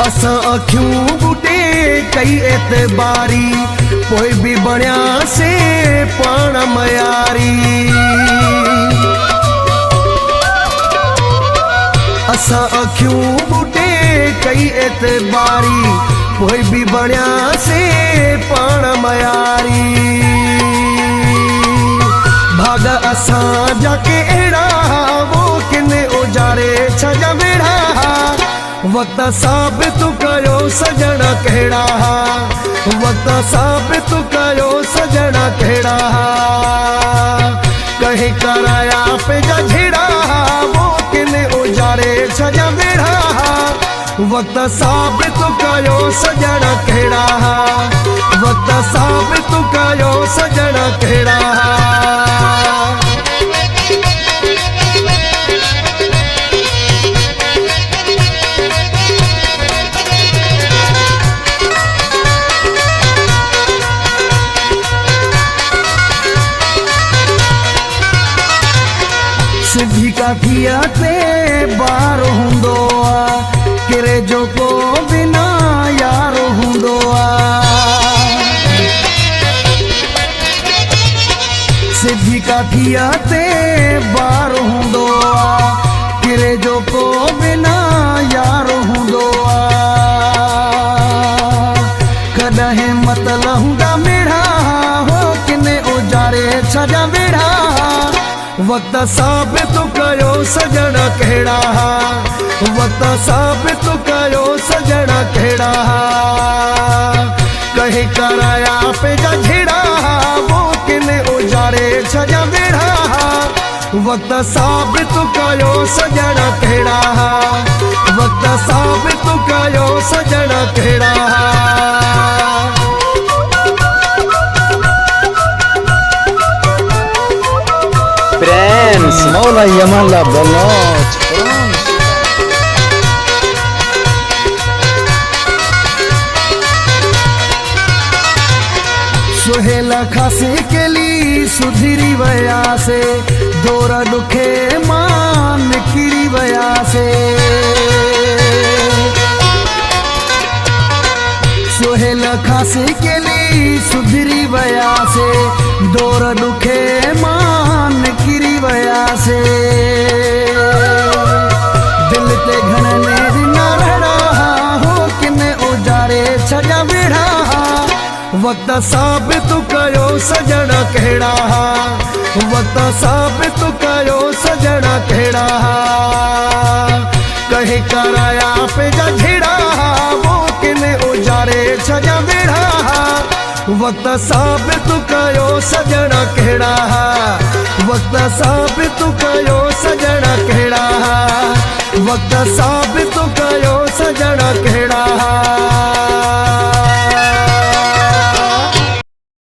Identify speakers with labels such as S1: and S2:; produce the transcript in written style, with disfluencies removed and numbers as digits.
S1: असा अखियूं बूटे कई एतबारी पोइ भी बणिया से पाण मयारी। असा अखियूं बूटे कई एतबारी पोइ भी बणिया से पाण मयारी। भाग असा जाके अहिड़ा वो किने उजारे छजा वेड़ा वक्त साबित कयो सजण कहिड़ा वक्त साबित कयो सजण कहिड़ा कहे कराया पंहिंजा झेड़ा वो किने उजारे छजा वेड़ा वक्त साबित कयो सजण कहिड़ा वक्त साबित कयो सजण कहिड़ा। सिंधी काठिया ते बार हुंदो किरे जो को बिना यार हुंदो। सिंधी काठिया ते बार हुंदो किरे जो को बिना यार हुंदो। कॾहिं मतल हुंदा मेड़ा हो किने उजारे छजा वेड़ा वक्त साबित कयो सजण कहिड़ा वक्त साबित कयो सजण कहिड़ा कहे कराया पंहिंजा झेड़ा वो किने उजारे छजा वेड़ा वक्त साबित कयो सजण कहिड़ा वक्त साबित कयो सजण कहिड़ा।
S2: मौला यमला बलोच
S1: सुहेला खासे के ली सुधरी वया से दौरा दुखे मान किरी वया से। सुहेला खासे के ली सुधरी वया से दौरा दुखे मान किरी वया से। दिल ते घणने दिना रहड़ा हो किने उजारे छजा वेड़ा वक्त साबित कयो सजण कहिड़ा वक्त साबित कयो सजण कहिड़ा कहे कराया पंहिंजा झेड़ा वो किने उजारे छजा वेड़ा वक्त साबित कयो सजण कहिड़ा वक्त साबित कयो सजण कहिड़ा वक्त साबित कयो सजण कहिड़ा।